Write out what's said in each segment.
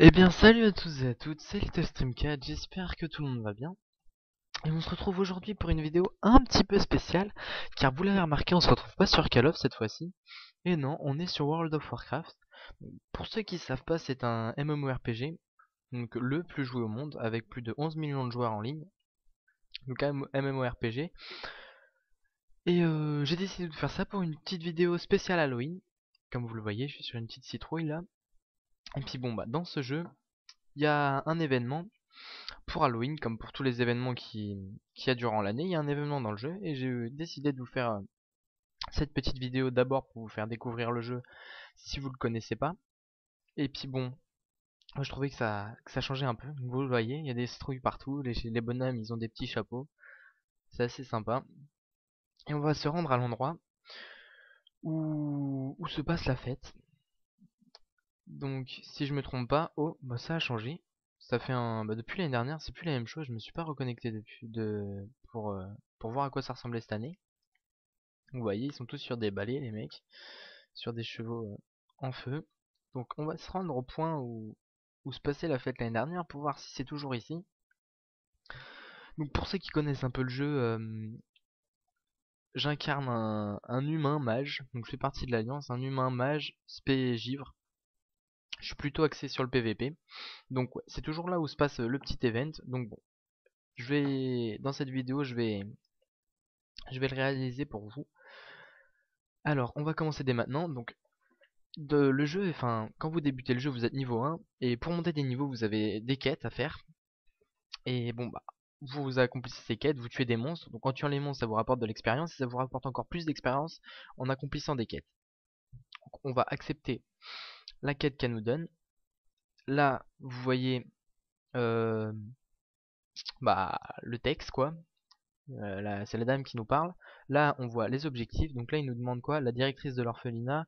Eh bien salut à tous et à toutes, c'est LittleStream4, j'espère que tout le monde va bien. Et on se retrouve aujourd'hui pour une vidéo un petit peu spéciale, car vous l'avez remarqué, on se retrouve pas sur Call of cette fois-ci. Et non, on est sur World of Warcraft. Pour ceux qui savent pas, c'est un MMORPG, donc le plus joué au monde, avec plus de 11 millions de joueurs en ligne. Donc un MMORPG. Et j'ai décidé de faire ça pour une petite vidéo spéciale Halloween. Comme vous le voyez, je suis sur une petite citrouille là. Et puis bon bah dans ce jeu, il y a un événement pour Halloween, comme pour tous les événements qu'il y a durant l'année, il y a un événement dans le jeu et j'ai décidé de vous faire cette petite vidéo d'abord pour vous faire découvrir le jeu si vous le connaissez pas. Et puis bon, moi, je trouvais que ça changeait un peu. Vous le voyez, il y a des citrouilles partout, les bonhommes ils ont des petits chapeaux, c'est assez sympa. Et on va se rendre à l'endroit où se passe la fête. Donc si je me trompe pas, oh bah ça a changé. Ça fait depuis l'année dernière, c'est plus la même chose. Je me suis pas reconnecté depuis pour voir à quoi ça ressemblait cette année. Vous voyez, ils sont tous sur des balais, les mecs, sur des chevaux en feu. Donc on va se rendre au point où se passait la fête l'année dernière pour voir si c'est toujours ici. Donc pour ceux qui connaissent un peu le jeu, j'incarne un humain mage, donc je fais partie de l'Alliance, un humain mage spé givre. Je suis plutôt axé sur le PVP. Donc ouais, c'est toujours là où se passe le petit event. Donc bon, dans cette vidéo, je vais le réaliser pour vous. Alors, on va commencer dès maintenant. Donc le jeu, enfin, quand vous débutez le jeu, vous êtes niveau 1, et pour monter des niveaux, vous avez des quêtes à faire, et bon bah, vous accomplissez ces quêtes, vous tuez des monstres, donc en tuant les monstres, ça vous rapporte de l'expérience, et ça vous rapporte encore plus d'expérience en accomplissant des quêtes. Donc on va accepter la quête qu'elle nous donne. Là, vous voyez euh, le texte, quoi. Là, c'est la dame qui nous parle. Là, on voit les objectifs, donc là, il nous demande quoi? La directrice de l'orphelinat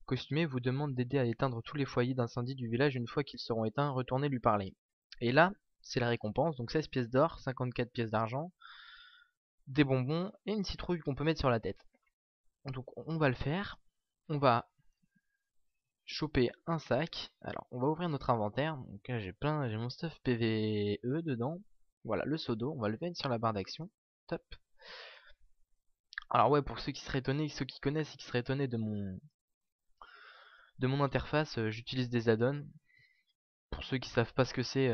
costumé vous demande d'aider à éteindre tous les foyers d'incendie du village. Une fois qu'ils seront éteints, retournez lui parler. Et là, c'est la récompense, donc 16 pièces d'or, 54 pièces d'argent, des bonbons et une citrouille qu'on peut mettre sur la tête. Donc on va le faire, on va choper un sac. Alors on va ouvrir notre inventaire, donc là j'ai mon stuff PVE dedans. Voilà, le seau d'eau, on va le mettre sur la barre d'action. Top. Alors ouais, pour ceux qui seraient étonnés, ceux qui connaissent et qui seraient étonnés de mon interface, j'utilise des add-ons. Pour ceux qui savent pas ce que c'est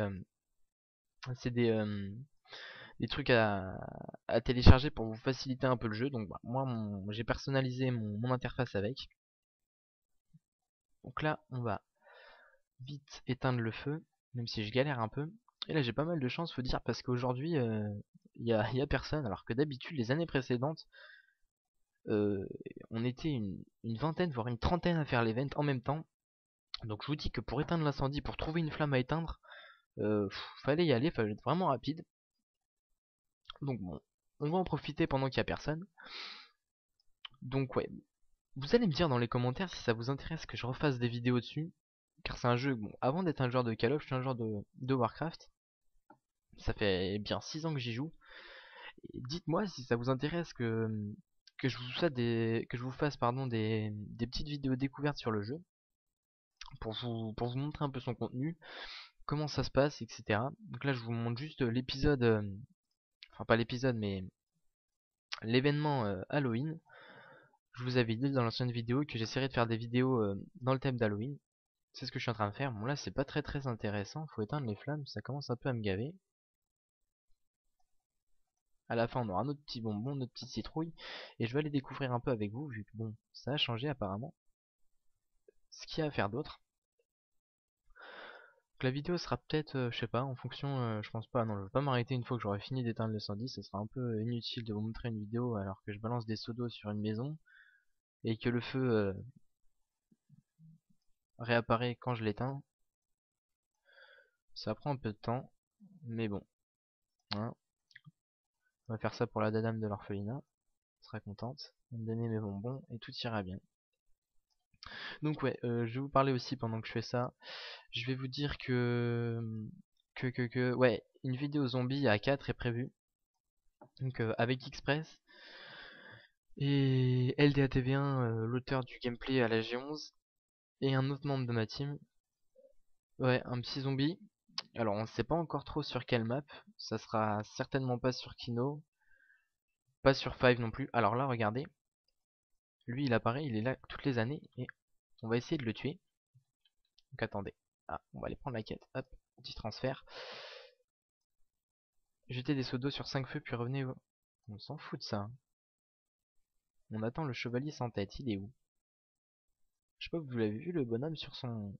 des trucs à télécharger pour vous faciliter un peu le jeu. Donc bah, moi j'ai personnalisé mon interface avec. Donc là on va vite éteindre le feu, même si je galère un peu. Et là j'ai pas mal de chance faut dire parce qu'aujourd'hui y a personne alors que d'habitude les années précédentes euh, on était une vingtaine voire une trentaine à faire l'event en même temps. Donc je vous dis que pour éteindre l'incendie, pour trouver une flamme à éteindre, fallait y aller, fallait être vraiment rapide. Donc bon, on va en profiter pendant qu'il y a personne. Donc ouais, vous allez me dire dans les commentaires si ça vous intéresse que je refasse des vidéos dessus. Car c'est un jeu, bon, avant d'être un joueur de Call of, je suis un joueur de Warcraft. Ça fait bien 6 ans que j'y joue. Et dites-moi si ça vous intéresse que je vous fasse pardon, des petites vidéos découvertes sur le jeu. Pour vous montrer un peu son contenu, comment ça se passe, etc. Donc là je vous montre juste l'épisode, enfin pas l'épisode mais l'événement Halloween. Je vous avais dit dans l'ancienne vidéo que j'essaierai de faire des vidéos dans le thème d'Halloween. C'est ce que je suis en train de faire. Bon là c'est pas très intéressant, faut éteindre les flammes, ça commence un peu à me gaver. À la fin on aura notre petit bonbon, notre petite citrouille. Et je vais aller découvrir un peu avec vous, vu que bon, ça a changé apparemment. Ce qu'il y a à faire d'autre. Donc la vidéo sera peut-être, je sais pas, en fonction, je pense pas, non je vais pas m'arrêter une fois que j'aurai fini d'éteindre l'incendie, ce sera un peu inutile de vous montrer une vidéo alors que je balance des seaux d'eau sur une maison. Et que le feu réapparaît quand je l'éteins. Ça prend un peu de temps, mais bon, hein. On va faire ça pour la dame de l'orphelinat. Elle sera contente. Elle va me donner mes bonbons et tout ira bien. Donc ouais, je vais vous parler aussi pendant que je fais ça. Je vais vous dire ouais, une vidéo zombie à 4 est prévue. Donc avec Express et LDATV1, l'auteur du gameplay à la G11, et un autre membre de ma team. Ouais, un petit zombie. Alors on sait pas encore trop sur quelle map. Ça sera certainement pas sur Kino. Pas sur Five non plus. Alors là, regardez. Lui, il apparaît, il est là toutes les années. Et on va essayer de le tuer. Donc attendez. Ah, on va aller prendre la quête. Hop, petit transfert. Jetez des seaux d'eau sur 5 feux puis revenez. On s'en fout de ça. On attend le chevalier sans tête. Il est où? Je sais pas, vous l'avez vu le bonhomme sur son...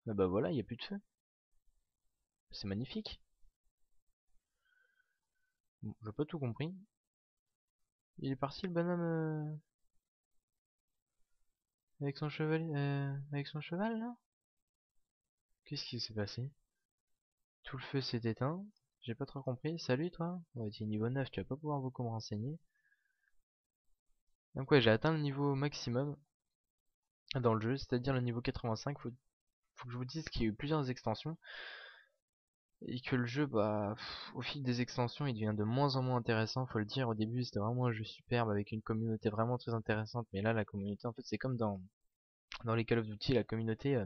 Ah bah voilà, il n'y a plus de feu. C'est magnifique. Bon, j'ai pas tout compris. Il est parti le bonhomme avec son chevalier, avec son cheval là? Qu'est-ce qui s'est passé? Tout le feu s'est éteint. J'ai pas trop compris. Salut toi. Ouais, t'es niveau 9, tu vas pas pouvoir beaucoup me renseigner. Donc ouais, j'ai atteint le niveau maximum dans le jeu, c'est-à-dire le niveau 85. Faut que je vous dise qu'il y a eu plusieurs extensions et que le jeu, bah, au fil des extensions, il devient de moins en moins intéressant. Faut le dire. Au début, c'était vraiment un jeu superbe avec une communauté vraiment très intéressante, mais là, la communauté, en fait, c'est comme dans les Call of Duty, la communauté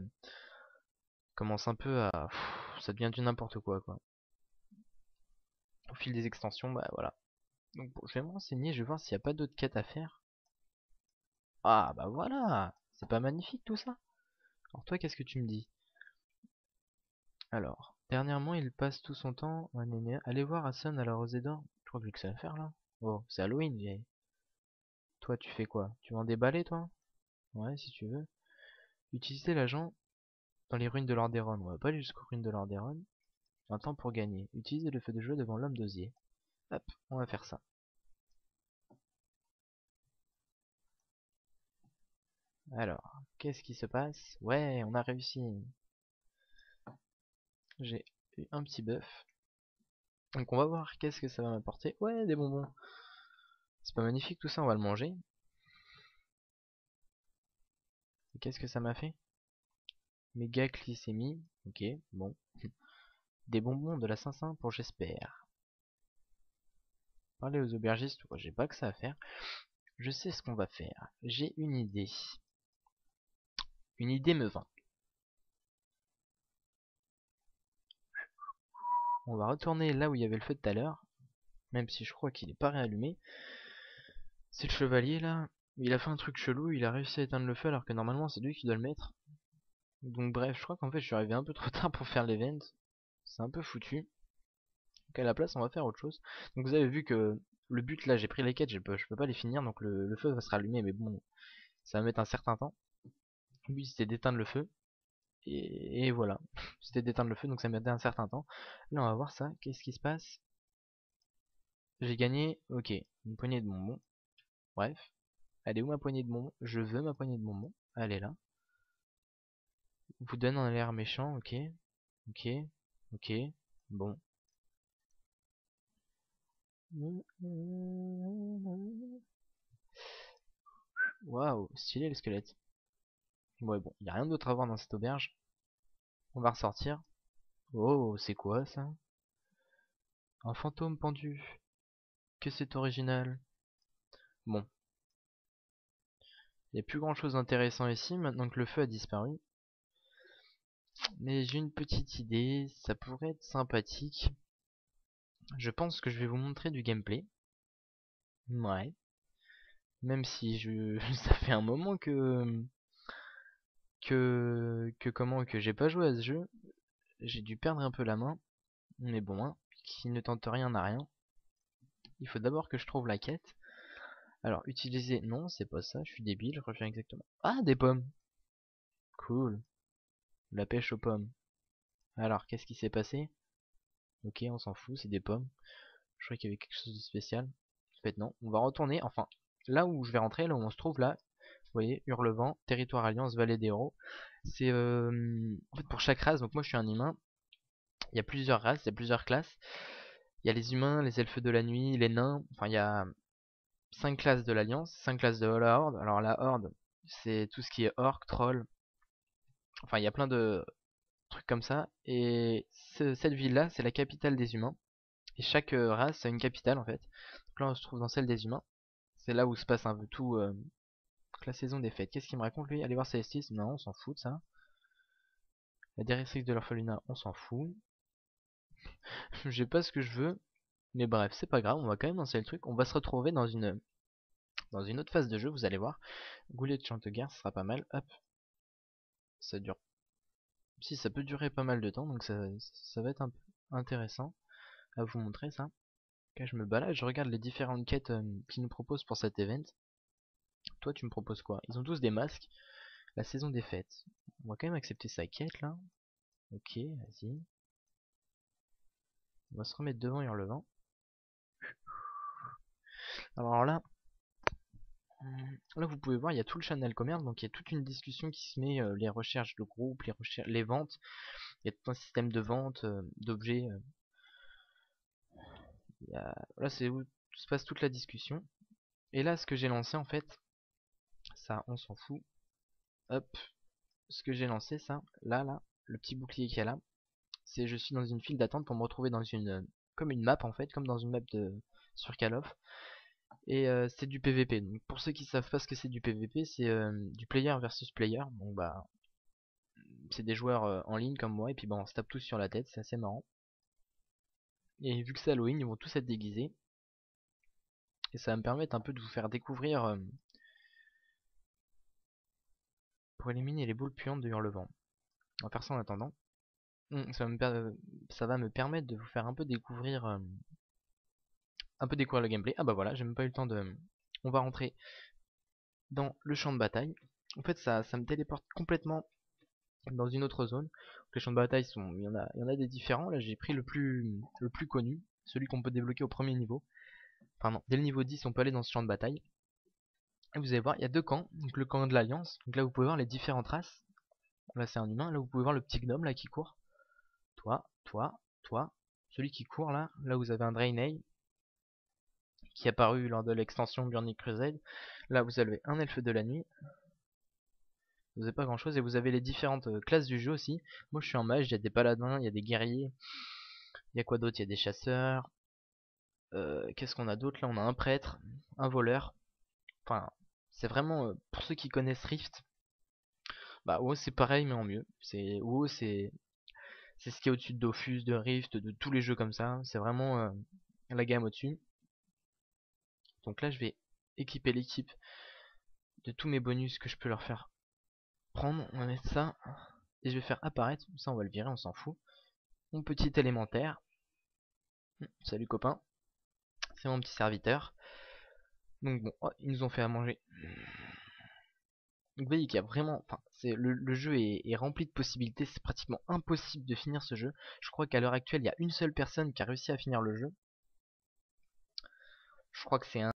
commence un peu à, ça devient du n'importe quoi. Au fil des extensions, bah voilà. Donc bon, je vais me renseigner, je vais voir s'il n'y a pas d'autres quêtes à faire. Ah bah voilà, c'est pas magnifique tout ça. Alors toi, qu'est-ce que tu me dis? Alors, dernièrement, il passe tout son temps à Allez voir Hassan à la Rosée d'Or. Je crois que j'ai que ça à faire là. Oh, c'est Halloween, vieille. Toi, tu fais quoi? Tu vends des balais, toi? Ouais, si tu veux. Utiliser l'agent dans les ruines de Lordaeron. On va pas aller jusqu'aux ruines de Lordaeron. Un temps pour gagner. Utilisez le feu de jeu devant l'homme d'osier. Hop, on va faire ça. Alors, qu'est-ce qui se passe? Ouais, on a réussi. J'ai eu un petit bœuf. Donc on va voir qu'est-ce que ça va m'apporter. Ouais, des bonbons. C'est pas magnifique tout ça, on va le manger. Et qu'est-ce que ça m'a fait? Méga glycémie. Ok, bon. Des bonbons de la Saint-Saint pour j'espère. Parler aux aubergistes, ouais, j'ai pas que ça à faire. Je sais ce qu'on va faire. J'ai une idée. Une idée me vint. On va retourner là où il y avait le feu de tout à l'heure. Même si je crois qu'il est pas réallumé. C'est le chevalier là. Il a fait un truc chelou, il a réussi à éteindre le feu alors que normalement c'est lui qui doit le mettre. Donc bref, je crois qu'en fait je suis arrivé un peu trop tard pour faire l'event. C'est un peu foutu. Donc à la place on va faire autre chose. Donc vous avez vu que le but là, j'ai pris les quêtes, je peux pas les finir, donc le feu va se rallumer, mais bon, ça va mettre un certain temps. Le but c'était d'éteindre le feu. Et voilà, c'était d'éteindre le feu, donc ça mettait un certain temps. Là on va voir ça, qu'est-ce qui se passe? J'ai gagné, ok, une poignée de bonbons. Bref, elle est où ma poignée de bonbons? Je veux ma poignée de bonbons, elle est là. Vous donne un air méchant, ok, ok, ok, bon. Waouh, stylé le squelette. Ouais bon, y a rien d'autre à voir dans cette auberge. On va ressortir. Oh, c'est quoi ça? Un fantôme pendu. Que c'est original. Bon, il n'y a plus grand chose d'intéressant ici maintenant que le feu a disparu. Mais j'ai une petite idée, ça pourrait être sympathique. Je pense que je vais vous montrer du gameplay. Ouais. Même si ça fait un moment que j'ai pas joué à ce jeu. J'ai dû perdre un peu la main. Mais bon, hein, qui ne tente rien n'a rien. Il faut d'abord que je trouve la quête. Alors, utiliser... Non, c'est pas ça, je suis débile, je reviens exactement. Ah, des pommes. Cool. La pêche aux pommes. Alors, qu'est-ce qui s'est passé? Ok, on s'en fout, c'est des pommes. Je croyais qu'il y avait quelque chose de spécial. En fait, non. On va retourner, enfin, là où je vais rentrer, là où on se trouve là. Vous voyez, Hurlevent, Territoire Alliance, Vallée des Héros. C'est en fait pour chaque race, donc moi je suis un humain. Il y a plusieurs races, il y a plusieurs classes. Il y a les humains, les elfes de la nuit, les nains. Enfin, il y a 5 classes de l'Alliance, 5 classes de la Horde. Alors la Horde, c'est tout ce qui est orc, troll. Enfin, il y a plein de trucs comme ça. Et cette ville-là, c'est la capitale des humains. Et chaque race a une capitale en fait. Donc là, on se trouve dans celle des humains. C'est là où se passe un peu tout. La saison des fêtes. Qu'est-ce qu'il me raconte lui? Allez voir Célestis? Non, on s'en fout de ça. La directrice de l'orphelinat, on s'en fout. J'ai pas ce que je veux. Mais bref, c'est pas grave, on va quand même lancer le truc. On va se retrouver dans une autre phase de jeu, vous allez voir. Goulet de Chanteguerre, ce sera pas mal. Hop. Ça dure. Si, ça peut durer pas mal de temps, donc ça va être un peu intéressant à vous montrer ça. Là, je me balade, je regarde les différentes quêtes qu'ils nous proposent pour cet event. Toi, tu me proposes quoi? Ils ont tous des masques. La saison des fêtes. On va quand même accepter sa quête là. Ok, vas-y. On va se remettre devant Hurlevent. Alors là, vous pouvez voir, il y a tout le channel commerce, donc il y a toute une discussion qui se met, les recherches de groupe, les ventes. Il y a tout un système de vente d'objets. Là, c'est où se passe toute la discussion. Et là, ce que j'ai lancé en fait, ça, on s'en fout. Hop, ce que j'ai lancé, ça, là, le petit bouclier qu'il y a là, c'est je suis dans une file d'attente pour me retrouver dans comme une map en fait, comme dans une map sur Call of. Et c'est du PVP. Donc pour ceux qui savent pas ce que c'est du PVP, c'est du player versus player. Bon bah, c'est des joueurs en ligne comme moi et puis bah on se tape tous sur la tête, c'est assez marrant. Et vu que c'est Halloween, ils vont tous être déguisés. Et ça va me permettre un peu de vous faire découvrir pour éliminer les boules puantes de Hurlevent. On va faire ça en attendant. Ça va me permettre de vous faire un peu découvrir le gameplay. Ah bah voilà, j'ai même pas eu le temps de... On va rentrer dans le champ de bataille. En fait ça me téléporte complètement dans une autre zone. Les champs de bataille il y en a des différents. Là j'ai pris le plus connu, celui qu'on peut débloquer au premier niveau. Enfin non, dès le niveau 10 on peut aller dans ce champ de bataille. Et vous allez voir, il y a deux camps. Donc le camp de l'Alliance. Donc là vous pouvez voir les différentes races. Là c'est un humain. Là vous pouvez voir le petit gnome là qui court. Toi, toi, toi. Celui qui court là. Là vous avez un Draenei qui est apparu lors de l'extension Burning Crusade. Là vous avez un elfe de la nuit. Vous n'avez pas grand chose et vous avez les différentes classes du jeu aussi. Moi je suis en mage, il y a des paladins, il y a des guerriers. Il y a quoi d'autre? Il y a des chasseurs. Qu'est-ce qu'on a d'autre là? On a un prêtre, un voleur. Enfin, c'est vraiment pour ceux qui connaissent Rift. Bah WoW c'est pareil mais en mieux. WoW c'est ce qui est au-dessus de Dofus, de Rift, de tous les jeux comme ça. C'est vraiment la gamme au-dessus. Donc là je vais équiper l'équipe de tous mes bonus que je peux leur faire prendre. On va mettre ça. Et je vais faire apparaître. Ça on va le virer, on s'en fout. Mon petit élémentaire. Salut copain. C'est mon petit serviteur. Donc bon, oh, ils nous ont fait à manger. Donc vous voyez qu'il y a vraiment... Enfin, le jeu est rempli de possibilités. C'est pratiquement impossible de finir ce jeu. Je crois qu'à l'heure actuelle, il y a une seule personne qui a réussi à finir le jeu. Je crois que c'est un...